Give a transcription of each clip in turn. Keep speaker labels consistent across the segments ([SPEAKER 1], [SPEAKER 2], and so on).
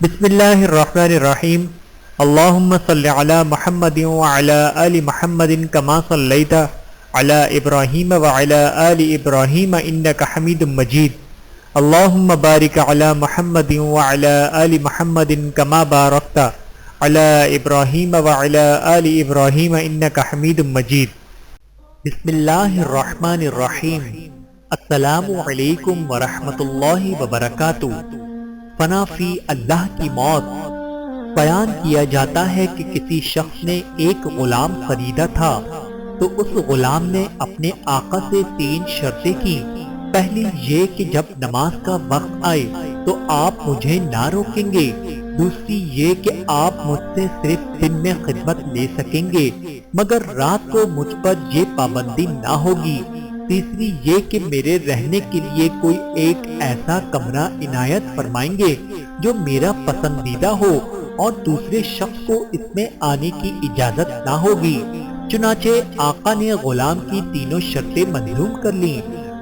[SPEAKER 1] بسم اللہ الرحمن الرحیم اللہم صل علی محمد وعلی آل محمد کما صلیت علی ابراہیم وعلی آل ابراہیم انک حمید مجید اللہم بارک علی محمد وعلی آل محمد کما بارکت علی ابراہیم وعلی آل ابراہیم انک حمید مجید۔ بسم اللہ الرحمن الرحیم۔ السلام علیکم ورحمۃ اللہ وبرکاتہ۔ فنا فی اللہ کی موت۔ بیان کیا جاتا ہے کہ کسی شخص نے ایک غلام خریدا تھا تو اس غلام نے اپنے آقا سے 3 شرطیں کی۔ پہلی یہ کہ جب نماز کا وقت آئے تو آپ مجھے نہ روکیں گے، دوسری یہ کہ آپ مجھ سے صرف دن میں خدمت لے سکیں گے مگر رات کو مجھ پر یہ پابندی نہ ہوگی، تیسری یہ کہ میرے رہنے کے لیے کوئی ایک ایسا کمرہ عنایت فرمائیں گے جو میرا پسندیدہ ہو اور دوسرے شخص کو اس میں آنے کی اجازت نہ ہوگی۔ چنانچہ آقا نے غلام کی تینوں شرطیں منظور کر لیں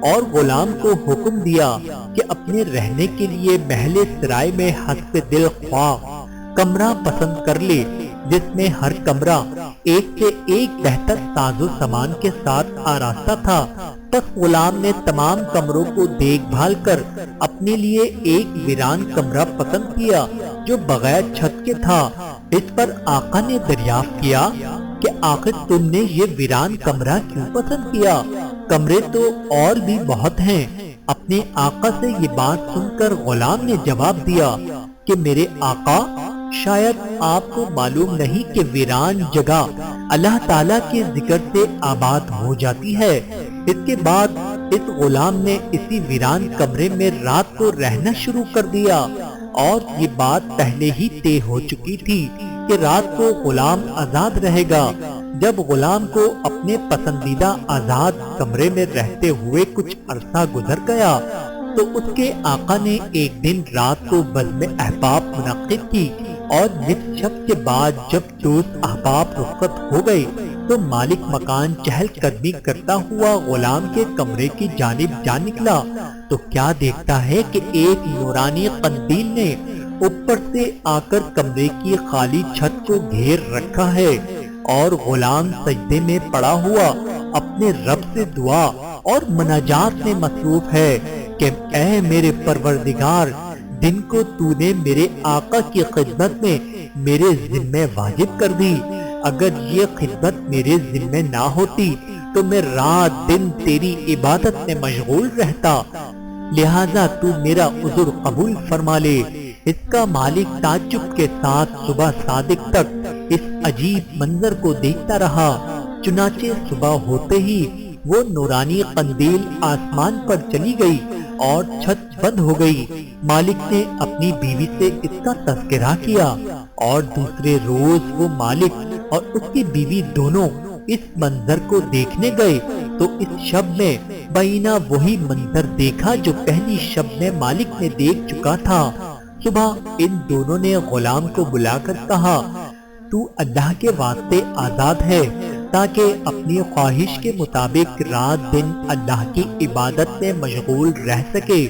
[SPEAKER 1] اور غلام کو حکم دیا کہ اپنے رہنے کے لیے محل سرائے میں حسب دل خواہ کمرہ پسند کر لے، جس میں ہر کمرہ ایک سے ایک بہتر ساز و سامان کے ساتھ آراستہ تھا۔ پس غلام نے تمام کمروں کو دیکھ بھال کر اپنے لیے ایک ویران کمرہ پسند کیا جو بغیر چھت کے تھا۔ اس پر آقا نے دریافت کیا کہ آخر تم نے یہ ویران کمرہ کیوں پسند کیا؟ کمرے تو اور بھی بہت ہیں۔ اپنے آقا سے یہ بات سن کر غلام نے جواب دیا کہ میرے آقا، شاید آپ کو معلوم نہیں کہ ویران جگہ اللہ تعالیٰ کے ذکر سے آباد ہو جاتی ہے۔ اس کے بعد اس غلام نے اسی ویران کمرے میں رات کو رہنا شروع کر دیا، اور یہ بات پہلے ہی طے ہو چکی تھی کہ رات کو غلام آزاد رہے گا۔ جب غلام کو اپنے پسندیدہ آزاد کمرے میں رہتے ہوئے کچھ عرصہ گزر گیا تو اس کے آقا نے ایک دن رات کو بزم احباب منعقد کی، اور نصف شب کے بعد جب دوست احباب رخصت ہو گئے تو مالک مکان چہل قدمی کرتا ہوا غلام کے کمرے کی جانب جا نکلا تو کیا دیکھتا ہے کہ ایک نورانی قندیل نے اوپر سے آ کر کمرے کی خالی چھت کو گھیر رکھا ہے، اور غلام سجدے میں پڑا ہوا اپنے رب سے دعا اور مناجات میں مصروف ہے کہ اے میرے پروردگار، دن کو تو نے میرے آقا کی خدمت میں میرے ذمہ واجب کر دی، اگر یہ خدمت میرے ذمہ نہ ہوتی تو میں رات دن تیری عبادت میں مشغول رہتا، لہذا تو میرا عذر قبول فرما لے۔ اس کا مالک تعجب کے ساتھ صبح صادق تک اس عجیب منظر کو دیکھتا رہا۔ چنانچہ صبح ہوتے ہی وہ نورانی قندیل آسمان پر چلی گئی اور چھت بند ہو گئی۔ مالک نے اپنی بیوی سے اس کا تذکرہ کیا، اور دوسرے روز وہ مالک اور اس کی بیوی دونوں اس منظر کو دیکھنے گئے تو اس شب میں بینہ وہی منظر دیکھا جو پہلی شب میں مالک نے دیکھ چکا تھا۔ صبح ان دونوں نے غلام کو بلا کر کہا، تو اللہ کے واسطے آزاد ہے تاکہ اپنی خواہش کے مطابق رات دن اللہ کی عبادت میں مشغول رہ سکے،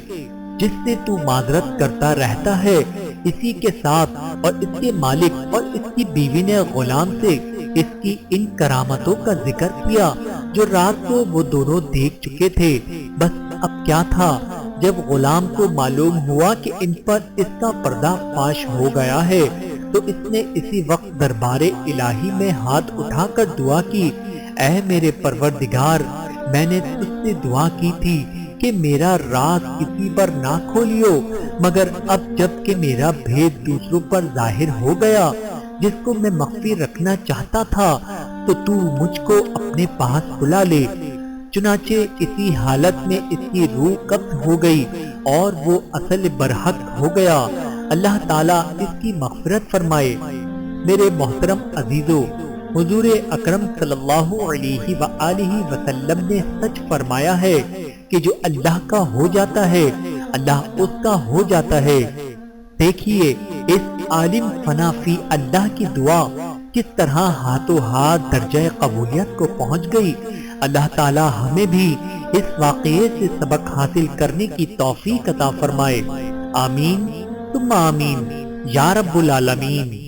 [SPEAKER 1] جس سے تو معذرت کرتا رہتا ہے۔ اسی کے ساتھ اور اس کے مالک اور اس کی بیوی نے غلام سے اس کی ان کرامتوں کا ذکر کیا جو رات کو وہ دونوں دیکھ چکے تھے۔ بس اب کیا تھا، جب غلام کو معلوم ہوا کہ ان پر اس کا پردہ فاش ہو گیا ہے تو اس نے اسی وقت دربار الہی میں ہاتھ اٹھا کر دعا کی، اے میرے پروردگار، میں نے تجھ سے دعا کی تھی کہ میرا راز کسی پر نہ کھولیو، مگر اب جب کہ میرا بھید دوسروں پر ظاہر ہو گیا جس کو میں مخفی رکھنا چاہتا تھا تو تو مجھ کو اپنے پاس بلا لے۔ چنانچہ اسی حالت میں اس کی روح قبض ہو گئی اور وہ اصل برحق ہو گیا۔ اللہ تعالیٰ اس کی مغفرت فرمائے۔ میرے محترم عزیزو، حضور اکرم صلی اللہ علیہ وآلہ وسلم نے سچ فرمایا ہے کہ جو اللہ کا ہو جاتا ہے اللہ اس کا ہو جاتا ہے۔ دیکھیے اس عالم فنا فی اللہ کی دعا کس طرح ہاتھوں ہاتھ درجہ قبولیت کو پہنچ گئی۔ اللہ تعالی ہمیں بھی اس واقعے سے سبق حاصل کرنے کی توفیق عطا فرمائے۔ آمین ثم آمین۔ یا رب العالمین۔